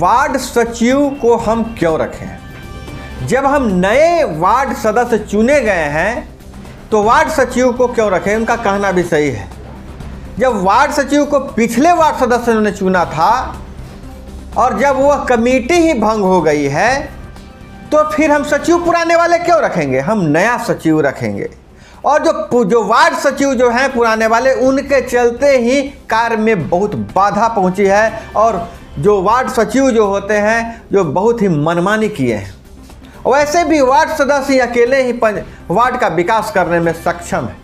Ward सचिव को हम क्यों रखें? जब हम नए वार्ड सदस्य चुने गए हैं तो वार्ड सचिव को क्यों रखें? उनका कहना भी सही है। जब वार्ड सचिव को पिछले वार्ड सदस्यों ने चुना था और जब वह कमेटी ही भंग हो गई है तो फिर हम सचिव पुराने वाले क्यों रखेंगे? हम नया सचिव रखेंगे। और जो वार्ड सचिव जो हैं पुराने वाले, उनके चलते ही कार्य में बहुत बाधा पहुंची है और जो वार्ड सचिव जो होते हैं जो बहुत ही मनमानी किए हैं। वैसे भी वार्ड सदस्य अकेले ही वार्ड का विकास करने में सक्षम है।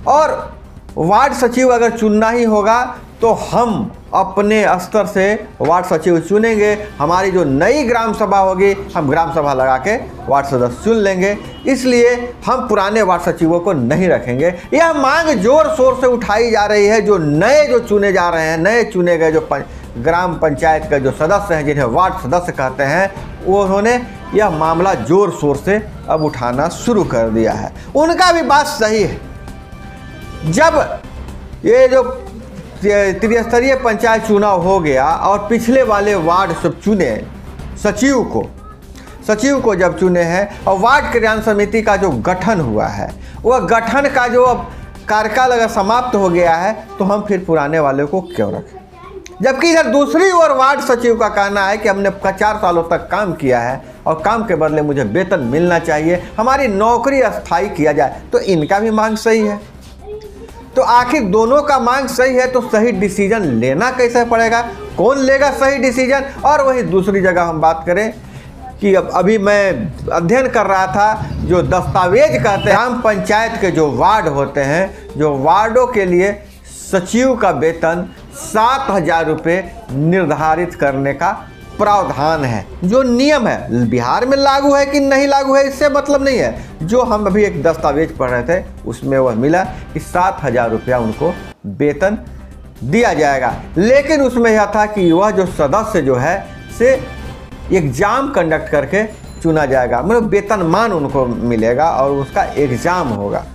और वार्ड सचिव अगर चुनना ही होगा तो हम अपने स्तर से वार्ड सचिव चुनेंगे। हमारी जो नई ग्राम सभा होगी हम ग्राम सभा लगा के वार्ड सदस्य चुन लेंगे। इसलिए हम पुराने वार्ड सचिवों को नहीं रखेंगे। यह मांग जोर शोर से उठाई जा रही है। जो नए जो चुने जा रहे हैं, नए चुने गए जो ग्राम पंचायत के जो सदस्य हैं, जिन्हें वार्ड सदस्य कहते हैं, उन्होंने यह मामला जोर शोर से अब उठाना शुरू कर दिया है। उनका भी बात सही है। जब ये जो त्रिस्तरीय पंचायत चुनाव हो गया और पिछले वाले वार्ड सब चुने सचिव को जब चुने हैं और वार्ड क्रियान्वयन समिति का जो गठन हुआ है, वह गठन का जो अब कार्यकाल अगर समाप्त हो गया है तो हम फिर पुराने वाले को क्यों रखें? जबकि इधर दूसरी ओर वार्ड सचिव का कहना है कि हमने 4 सालों तक काम किया है और काम के बदले मुझे वेतन मिलना चाहिए, हमारी नौकरी अस्थायी किया जाए। तो इनका भी मांग सही है। तो आखिर दोनों का मांग सही है तो सही डिसीजन लेना कैसे पड़ेगा? कौन लेगा सही डिसीजन? और वही दूसरी जगह हम बात करें कि अभी मैं अध्ययन कर रहा था, जो दस्तावेज कहते हैं ग्राम पंचायत के जो वार्ड होते हैं, जो वार्डों के लिए सचिव का वेतन 7,000 रुपये निर्धारित करने का प्रावधान है, जो नियम है। बिहार में लागू है कि नहीं लागू है इससे मतलब नहीं है। जो हम अभी एक दस्तावेज पढ़ रहे थे उसमें वह मिला कि 7,000 रुपया उनको वेतन दिया जाएगा। लेकिन उसमें यह था कि वह जो सदस्य जो है से एग्ज़ाम कंडक्ट करके चुना जाएगा, मतलब वेतनमान उनको मिलेगा और उसका एग्ज़ाम होगा।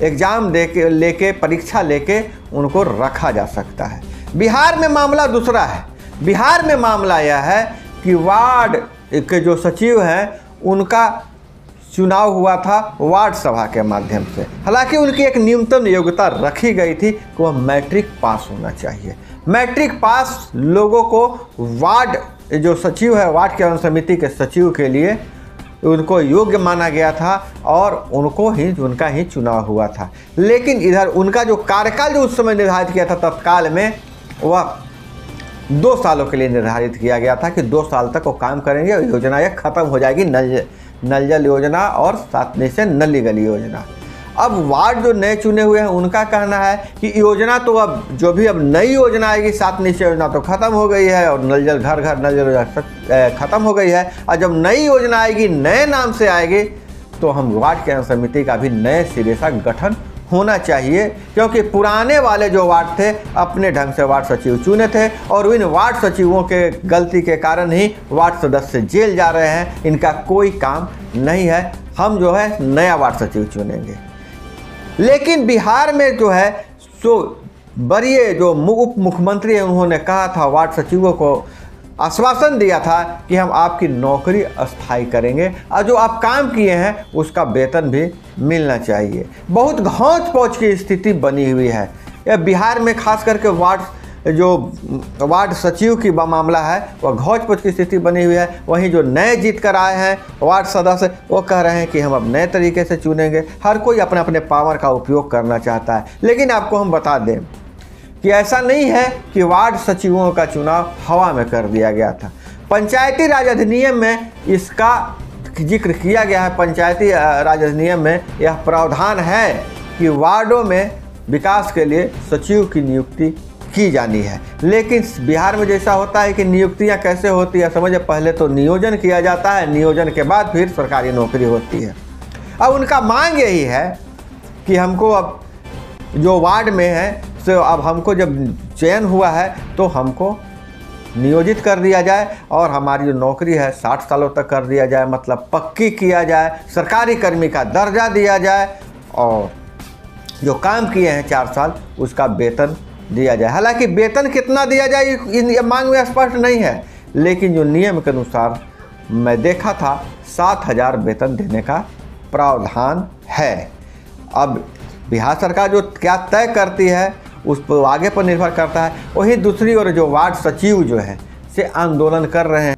एग्ज़ाम लेके परीक्षा लेके उनको रखा जा सकता है। बिहार में मामला दूसरा है। बिहार में मामला यह है कि वार्ड के जो सचिव हैं उनका चुनाव हुआ था वार्ड सभा के माध्यम से। हालांकि उनकी एक न्यूनतम योग्यता रखी गई थी कि वह मैट्रिक पास होना चाहिए। मैट्रिक पास लोगों को वार्ड जो सचिव है, वार्ड क्रियान्वयन समिति के सचिव के लिए उनको योग्य माना गया था और उनका ही चुनाव हुआ था। लेकिन इधर उनका जो कार्यकाल जो उस समय निर्धारित किया था तत्काल में, वह 2 सालों के लिए निर्धारित किया गया था कि 2 साल तक वो काम करेंगे और योजना यह खत्म हो जाएगी। नल जल योजना और 7 से नली गली योजना। अब वार्ड जो नए चुने हुए हैं उनका कहना है कि योजना तो अब जो भी अब नई योजना आएगी, 7 योजना तो खत्म हो गई है और नल जल घर घर नल जल खत्म हो गई है। और जब नई योजना आएगी, नए नाम से आएगी, तो हम वार्ड क्रियान्वयन समिति का भी नए सिरे से गठन होना चाहिए। क्योंकि पुराने वाले जो वार्ड थे अपने ढंग से वार्ड सचिव चुने थे और इन वार्ड सचिवों के गलती के कारण ही वार्ड सदस्य जेल जा रहे हैं। इनका कोई काम नहीं है। हम जो है नया वार्ड सचिव चुनेंगे। लेकिन बिहार में जो है सो बड़े जो उप मुख्यमंत्री हैं उन्होंने कहा था, वार्ड सचिवों को आश्वासन दिया था कि हम आपकी नौकरी अस्थायी करेंगे और जो आप काम किए हैं उसका वेतन भी मिलना चाहिए। बहुत घौंच पौच की स्थिति बनी हुई है यह बिहार में, खास करके वार्ड सचिव की मामला है वह घौंच पौच की स्थिति बनी हुई है। वहीं जो नए जीत कर आए हैं वार्ड सदस्य वो कह रहे हैं कि हम अब नए तरीके से चुनेंगे। हर कोई अपने अपने पावर का उपयोग करना चाहता है। लेकिन आपको हम बता दें कि ऐसा नहीं है कि वार्ड सचिवों का चुनाव हवा में कर दिया गया था। पंचायती राज अधिनियम में इसका जिक्र किया गया है। पंचायती राज अधिनियम में यह प्रावधान है कि वार्डों में विकास के लिए सचिव की नियुक्ति की जानी है। लेकिन बिहार में जैसा होता है कि नियुक्तियां कैसे होती है समझे, पहले तो नियोजन किया जाता है, नियोजन के बाद फिर सरकारी नौकरी होती है। अब उनका मांग यही है कि हमको अब जो वार्ड में है तो अब हमको जब चयन हुआ है तो हमको नियोजित कर दिया जाए और हमारी जो नौकरी है 60 सालों तक कर दिया जाए, मतलब पक्की किया जाए, सरकारी कर्मी का दर्जा दिया जाए और जो काम किए हैं 4 साल उसका वेतन दिया जाए। हालांकि वेतन कितना दिया जाए इन मांग में स्पष्ट नहीं है, लेकिन जो नियम के अनुसार मैं देखा था 7,000 वेतन देने का प्रावधान है। अब बिहार सरकार जो क्या तय करती है उस पर आगे पर निर्भर करता है। वहीं दूसरी ओर जो वार्ड सचिव जो है से आंदोलन कर रहे हैं।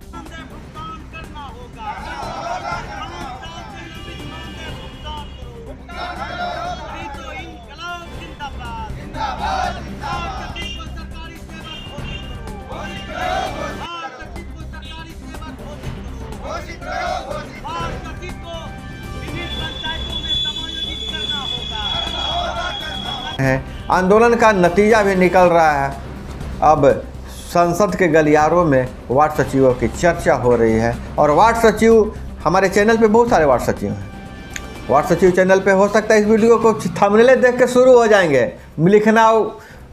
आंदोलन का नतीजा भी निकल रहा है। अब संसद के गलियारों में वार्ड सचिवों की चर्चा हो रही है और वार्ड सचिव हमारे चैनल पे बहुत सारे वार्ड सचिव हैं। वार्ड सचिव चैनल पे हो सकता है इस वीडियो को थंबनेल देख के शुरू हो जाएंगे, लिखना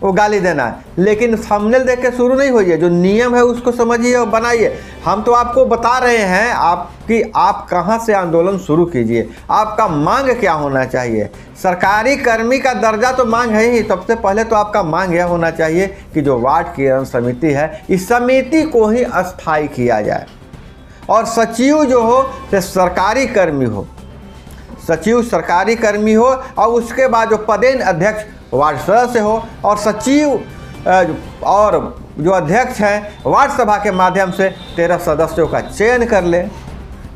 वो गाली देना, लेकिन थंबनेल देख के शुरू नहीं होइए। जो नियम है उसको समझिए और बनाइए। हम तो आपको बता रहे हैं आप कहां से आंदोलन शुरू कीजिए, आपका मांग क्या होना चाहिए। सरकारी कर्मी का दर्जा तो मांग है ही। सबसे पहले तो आपका मांग यह होना चाहिए कि जो वार्ड क्रियान्वयन समिति है इस समिति को ही अस्थायी किया जाए और सचिव जो हो से सरकारी कर्मी हो, सचिव सरकारी कर्मी हो और उसके बाद जो पदेन अध्यक्ष वार्ड सदस्य हो और सचिव और जो अध्यक्ष हैं वार्ड सभा के माध्यम से 13 सदस्यों का चयन कर ले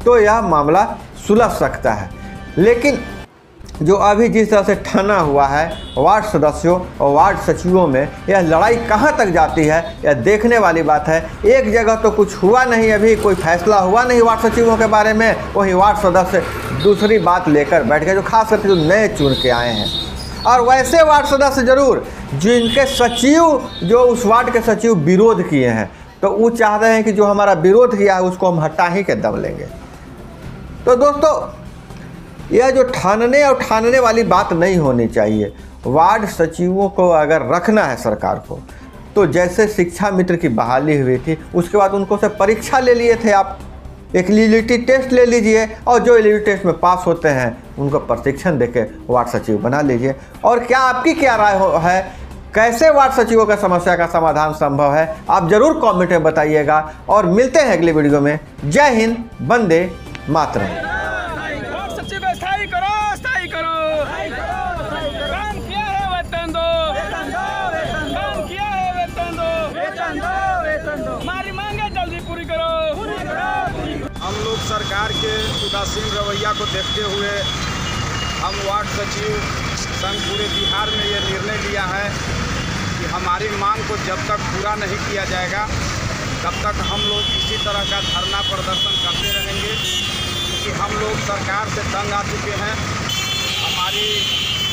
तो यह मामला सुलझ सकता है। लेकिन जो अभी जिस तरह से ठना हुआ है वार्ड सदस्यों और वार्ड सचिवों में, यह लड़ाई कहां तक जाती है यह देखने वाली बात है। एक जगह तो कुछ हुआ नहीं, अभी कोई फैसला हुआ नहीं वार्ड सचिवों के बारे में, वहीं वार्ड सदस्य दूसरी बात लेकर बैठ गए, जो खास करके जो नए चुन के आए हैं। और वैसे वार्ड सदस्य जरूर जिनके सचिव जो उस वार्ड के सचिव विरोध किए हैं, तो वो चाह रहे हैं कि जो हमारा विरोध किया है उसको हम हटा ही के दम लेंगे। तो दोस्तों यह जो ठानने वाली बात नहीं होनी चाहिए। वार्ड सचिवों को अगर रखना है सरकार को, तो जैसे शिक्षा मित्र की बहाली हुई थी उसके बाद उनको से परीक्षा ले लिए थे, आप एक एलिजिबिलिटी टेस्ट ले लीजिए और जो एलिजिबिलिटी टेस्ट में पास होते हैं उनको प्रशिक्षण देके वार्ड सचिव बना लीजिए। और क्या आपकी क्या राय है, कैसे वार्ड सचिवों का समस्या का समाधान संभव है, आप जरूर कमेंट में बताइएगा। और मिलते हैं अगली वीडियो में। जय हिंद, वंदे मातरम। हम लोग सरकार के उदासीन रवैया को देखते हुए हम वार्ड सचिव संघ पूरे बिहार में ये निर्णय लिया है कि हमारी मांग को जब तक पूरा नहीं किया जाएगा तब तक हम लोग इसी तरह का धरना प्रदर्शन करते रहेंगे, क्योंकि हम लोग सरकार से तंग आ चुके हैं। हमारी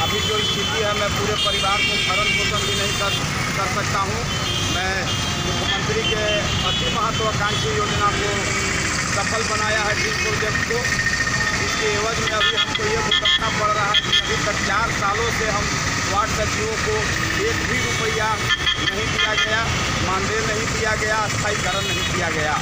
अभी जो स्थिति है, मैं पूरे परिवार को भरण पोषण भी नहीं कर सकता हूँ। मैं मुख्यमंत्री के अति महत्वाकांक्षी योजना को सफल बनाया है ड्रीम प्रोजेक्ट को, इसके एवज में अभी हमको ये भुगतना पड़ रहा है कि अभी तक 4 सालों से हम वार्ड सचिवों को 1 भी रुपया नहीं दिया गया, मानदेय नहीं दिया गया, स्थायीकरण नहीं किया गया।